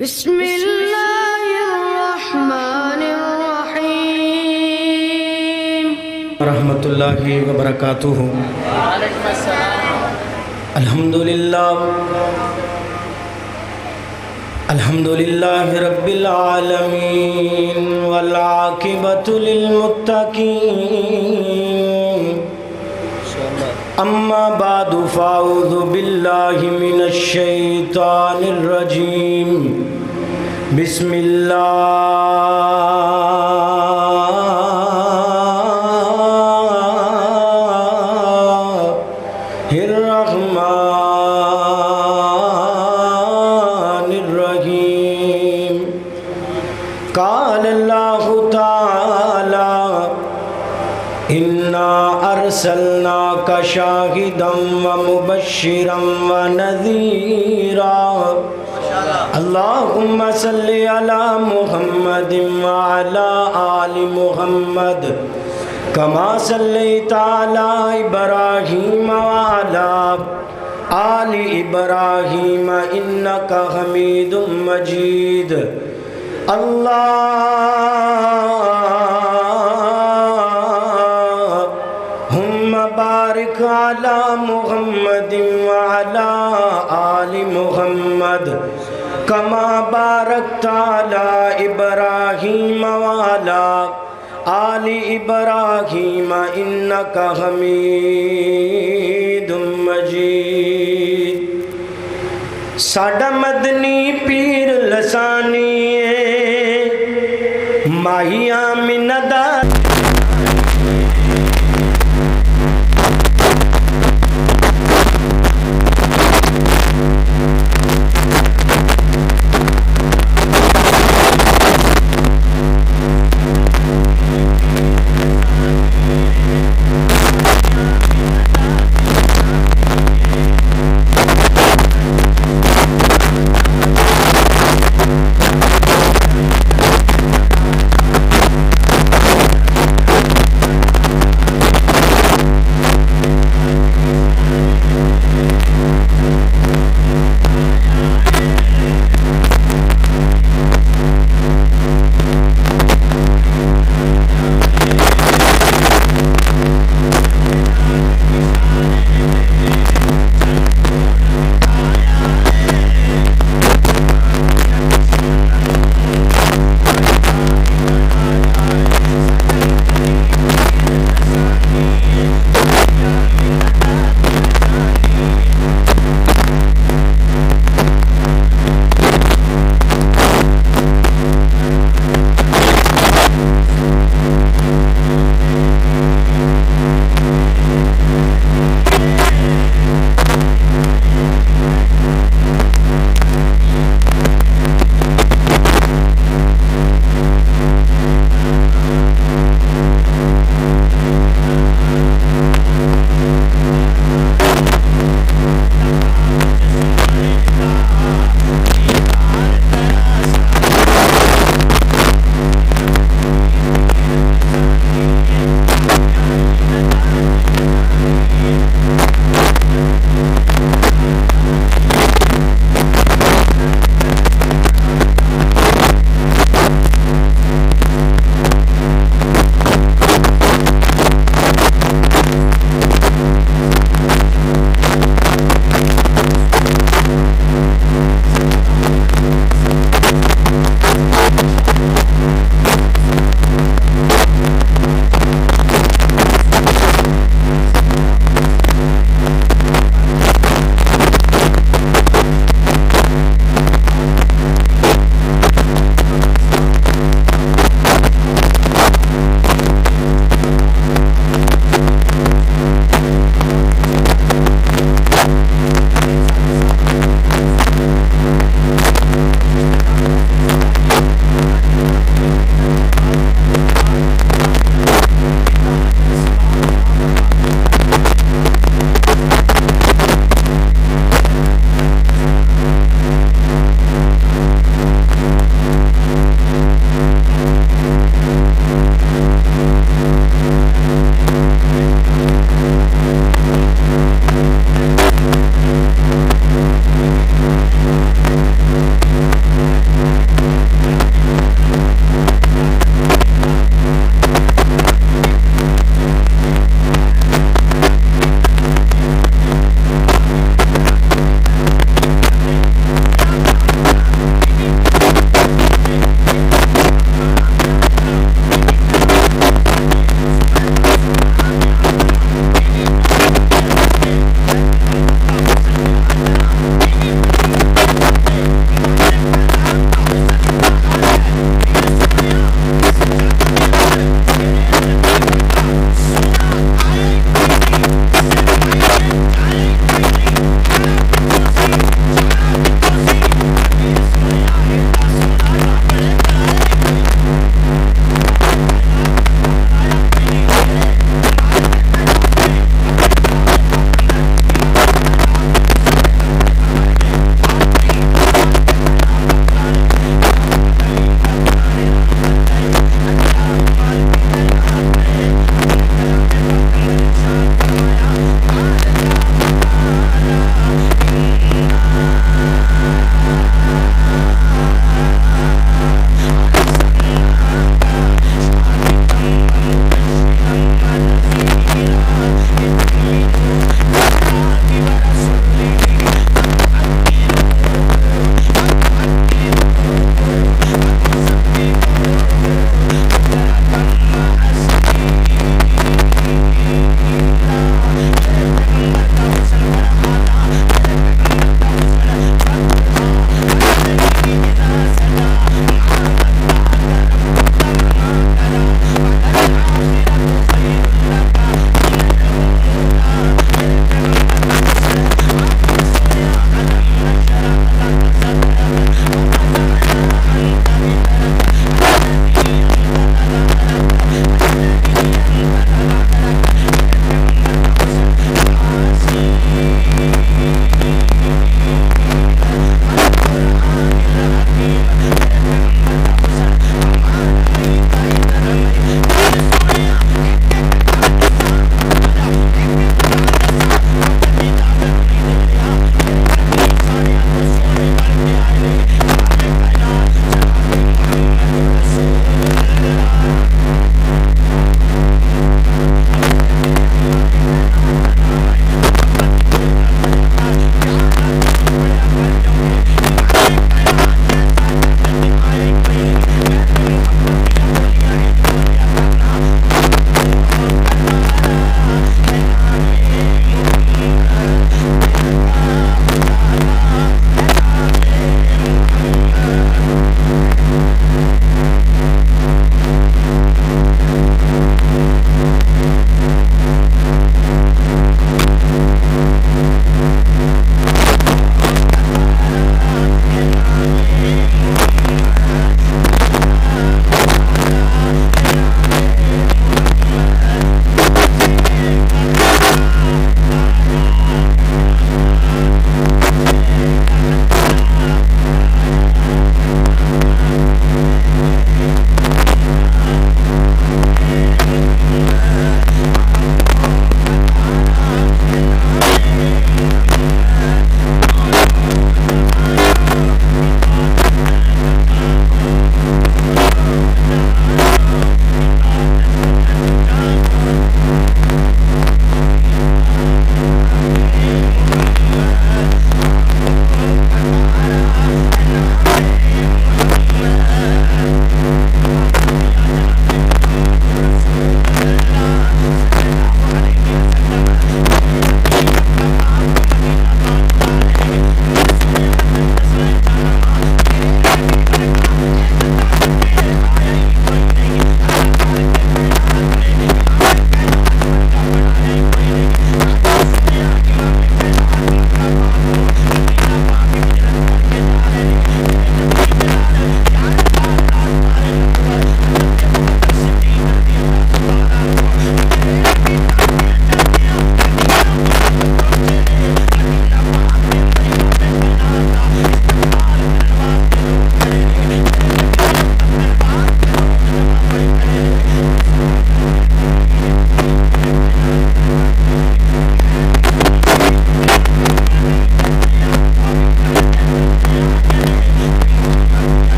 بسم اللہ الرحمن الرحیم ورحمۃ اللہ وبرکاتہ۔ الحمدللہ رب العالمین والعاقبۃ للمتقین، اما بعد فاعوذ باللہ من الشیطان الرجیم، بسم اللہ الرحمن الرحیم۔ قال اللہ تعالی انا ارسلناک شاہدا ومبشرا ونذیرا، اللہم صلی علی محمد وعلی آل محمد کما صلیت علی ابراہیم وعلی آل ابراہیم انک حمید مجید۔ اللہم بارک علی محمد وعلی آل محمد کما بارکت علی ابراہیم وعلی آل ابراہیم انک حمید مجید۔ ساڈا مدنی پیر لسانی ماہی آمینہ دا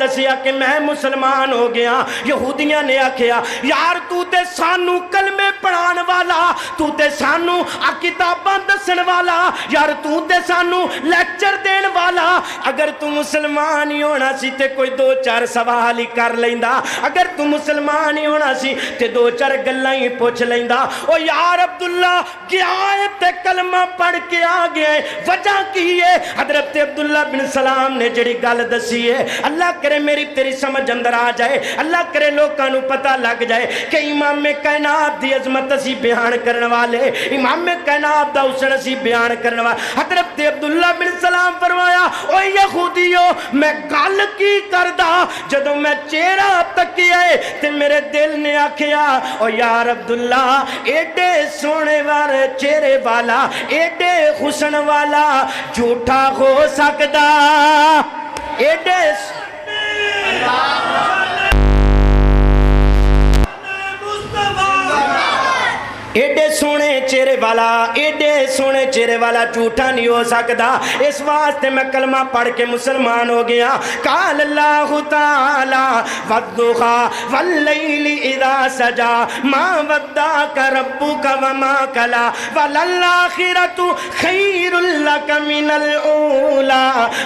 दसिया कि मैं मुसलमान हो गया। यहूदियां ने आखिया यार तू ते सानू कलमे पढ़ाने वाला, तू ते सानू किताबां दसन वाला, यार तू ते सानू लेक्चर देने वाला, अगर तू मुसलमान ही होना सी ते कोई दो चार सवाल ही कर लेंदा, अगर तू मुसलमान ही होना सी ते दो चार गल्लां ही पूछ लेंदा। ओ यार अब्दुल्ला क्या है ते कलमा पढ़ के आ गए, वजह की है? हजरत अब्दुल्ला बिन सलाम ने जिहड़ी गल दसी है, अल्लाह करे मेरी तेरी समझ अंदर आ जाए, अल्लाह करे लोकां नू पता लग जाए कि इमाम कायनात दी अजमत असी बयान करने वाले, इमाम कायनात दा हुस्न असी बयान करने वाले। हजरत अब्दुल्ला बिन सलाम फरमाया ओ यहूदियो मैं गल की करदा, जदों मैं चेहरा तकिया ते मेरे दिल ने आखिया ओ यार अब्दुल्ला एडे सोने वाले चेहरे वाला, एडे हुस्न वाला झूठा हो सकदा, एडे एडे सोने चेहरे वाला, एडे सोने चेहरे वाला झूठा नहीं हो सकता। इस वास्ते मैं कलमा पढ़ के मुसलमान हो गया। काल अल्लाहु ताला वद्दुहा वल्लैलि इज़ा सजा मा वद्दाका रब्बुका वमा कला वलल आखिरतु खैरुल लक मिनल ऊला,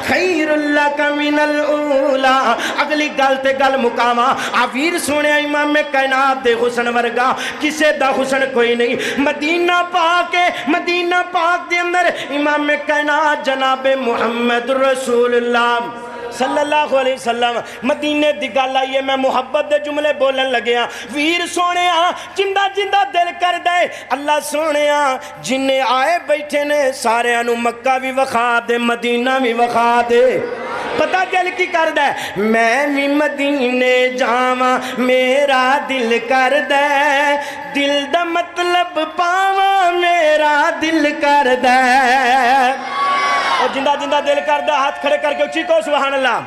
खैरुल लक मिनल ऊला। अगली गल ते गल मुकावा, आ वीर सोने इमाम कायनात दे हुस्न वर्गा किसे दा हुस्न कोई नहीं। मदीना पाक है, मदीना पाक दे अंदर इमाम कायनात जनाबे मुहम्मद रसूलुल्लाह सल्लल्लाहु अलैहि वसल्लम मदीने दी गल आई है, मैं मुहब्बत दे जुमले बोलन लगे। वीर सोने जिंदा जिंदा दिल कर दे अल्लाह सोने जिन्ने आए बैठे ने सारे मक्का भी वखा दे, मदीना भी वखा दे। पता दिल की कर दे, मैं भी मदीने जावा मेरा दिल कर दे, दिल दा मतलब पावा मेरा दिल कर दे। और जिंदा जिंदा दिल कर दे हाथ खड़े करके उच्ची को सुभान अल्लाह।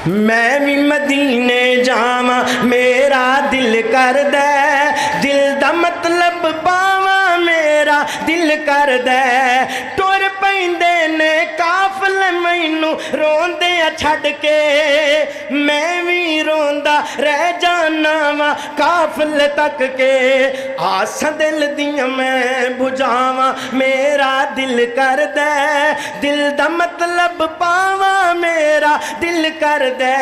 मैं भी मदीने जावा मेरा दिल कर दे, दिल दा मतलब पावा मेरा दिल कर दे। टुर पैंदे ने काफले मैनू रोंदे छड़ के, मैं भी रोंदा रह जाना वा काफले तक के। आस दिल दियां मैं बुझावा मेरा दिल कर दे, दिल दा मतलब पावा मेरा दिल कर दे।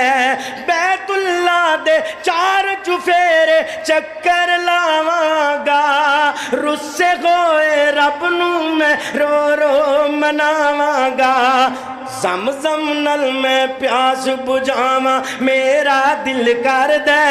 बैतुल्ला दे चार चुफेरे चक्कर लावांगा, रुस्से होए रब नू मैं रो रो मनावांगा। ज़म-ज़म नल मैं प्यास बुझावा मेरा दिल कर दे,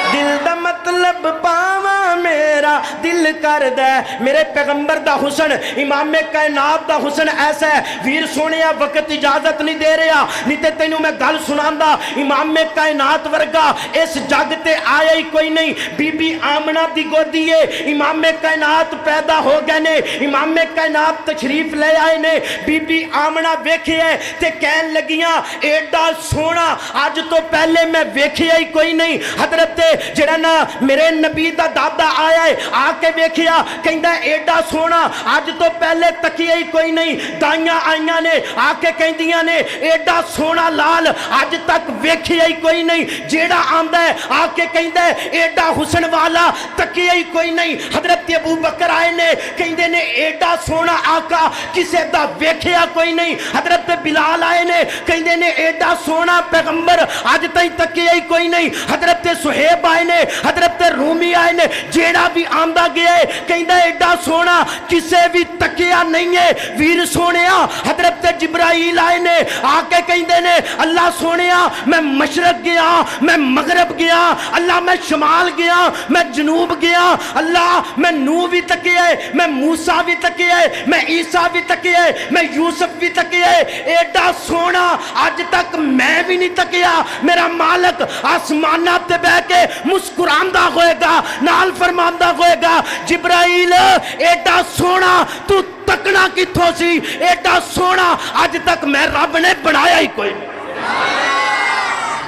दिल दा मतलब पावा मेरा दिल कर दे। मेरे पैगंबर दा हुस्न इमाम कायनात दा हुस्न ऐसा है। वीर सोने वक्त इजाजत नहीं दे रहा, नहीं ते तैनू मैं गल सुनांदा। इमाम कायनात वर्गा इस जग ते आया ही कोई नहीं। बीबी आमना दी गोदी है इमाम कायनात पैदा हो गए ने, इमाम कायनात तशरीफ ले आए ने। बीबी आमना वेखिए ते कहन लगियां एडा सोना अज तो पहले मैं वेखिया ही कोई नहीं। हजरत जेड़ा ना मेरे नबी दा दादा आया है आके वेखिया कहंदा एडा सोना अज तो पहले तकिया ही कोई नहीं। दाइयां आईयां ने आके कहंदियां ने एडा सोना लाल अज तक वेखिया ही कोई नहीं। जेड़ा आंदा है आके कहंदा है एडा हुस्न वाला तकिया ही कोई नहीं। हजरत अबू बकर आए ने कहंदे ने एडा सोना आका किसे दा वेखिया कोई नहीं। हजरत बिलाल आए ने कहंदे ने एडा सोना पैगंबर अज ताईं तकिया ही कोई नहीं। हजरत सुहेब आए ने, हजरत रूमी आए ने, जेड़ा भी आंदा गया है कहंदा एडा सोना किसे भी तकिया नहीं है। वीर सोनिया हजरत जिब्राइल आए ने आके कहंदे ने अल्लाह सोनिया मैं मशरक गया, मैं मगरब गया, अल्लाह मैं शमाल गया, मैं जनूब गया, अल्लाह मैं नूह भी तकिया है, मैं मूसा भी तकिया है, मैं ईसा भी तकिया है, मैं यूसुफ भी तकिया है। एडा सोना आज तक मैं भी नहीं तकिया। मेरा मालक आसमाना ते बह के मुस्कुरांदा होएगा, नाल फरमांदा होएगा जिब्राइल एडा सोना तू तकना किथों सी, एडा सोना अज तक मैं रब ने बनाया ही कोई।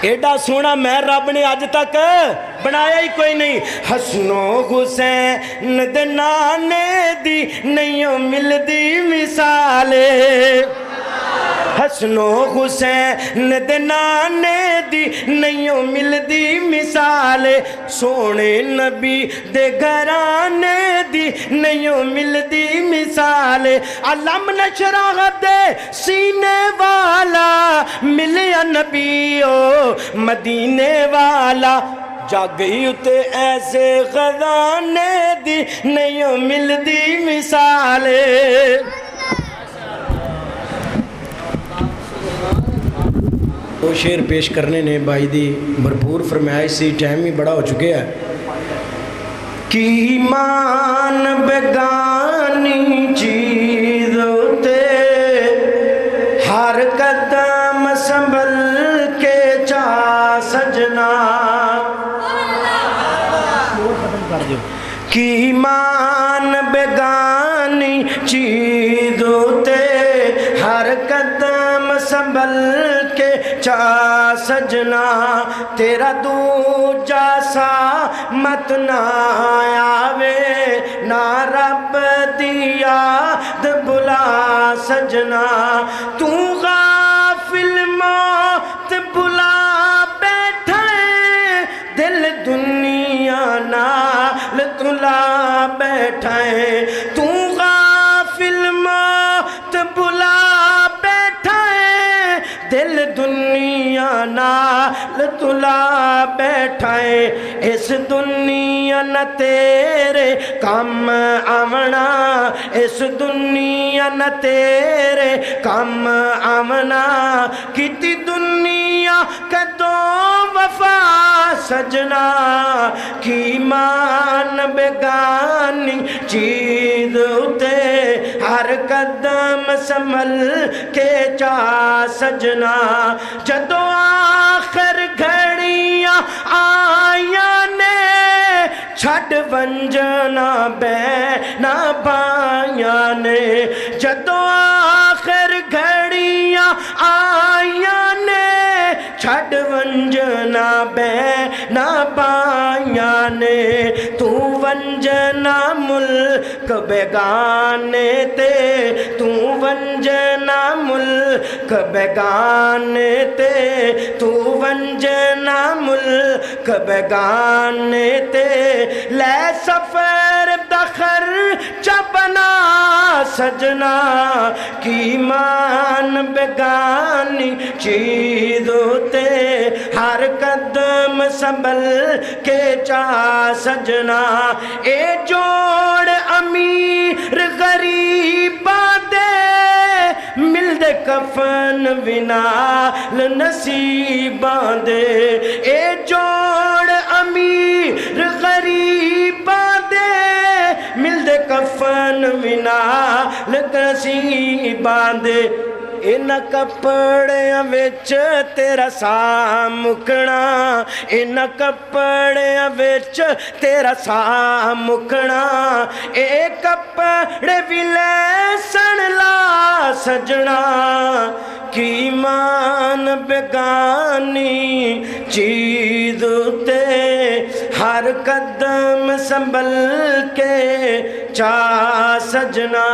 एडा सोना मैं रब ने अज तक بنایا ہی کوئی نہیں حسن و حسین دے نانے دی نہیں مل دی مثال حسن و حسین دے نانے دی نہیں مل دی مثال سونے نبی دے گھرانے دی نہیں مل دی مثال علم نشرح دے سینے والا ملیا نبی او مدینے والا جاگئی اتے ایسے خزانے دی نہیں مل دی مثال دو شعر پیش کرنے نے بھائی دی بھرپور فرمائش سی ٹائم ہی بڑا ہو چکے ہیں کی ایمان بیگانی چیز ہوتے ہر قدم سنبھل کے چاہ سجنا کی ایمان بیگانی چیز ہوتے ہر قدم سنبھل کے چاہ سجنا تیرا دوجا سا مت نہ آوے نہ رب دی یاد بلا سجنا تو غافل موت بلا بیٹھا ہے دل دنیا نال تلا بیٹھا ہے تو غافل موت بلا بیٹھا ہے دل دنیا نال تلا بیٹھا ہے اس دنیا نہ تیرے کام آونا اس دنیا نہ تیرے کام آونا کتی دنیا کدو وفا سجنا کی ایمان بیگانی چیز ہوتے ہر قدم سنبھل کے چاہ سجنا جدو آخر گھڑیاں آیاں نے چھٹ ونجنا بینا بایاں نے جدو آخر گھڑیاں آیاں نے چھٹ ونجنا بینا بایاں نے تو ونجنا ملک بیگانے تے تو ونجنا ملک بیگانے تے تو ونجنا ملک بیگانے تے لے سفر دخر چبنا سجنا کی ایمان بیگانی چیز ہوتے ہر قدم سنبھل کے چاہ سجنا اے جوڑ امیر غریباں دے مل دے کفن ونال نصیباں دے اے جوڑ امیر غریباں دے مل دے کفن ونال نصیباں دے ان کپڑیاں وچ تیرا سا مکنا ان کپڑیاں وچ تیرا سا مکنا اے کپڑے بھی لے سن لا سجنا کی ایمان بیگانی چیز تے ہر قدم سنبھل کے چاہ سجنا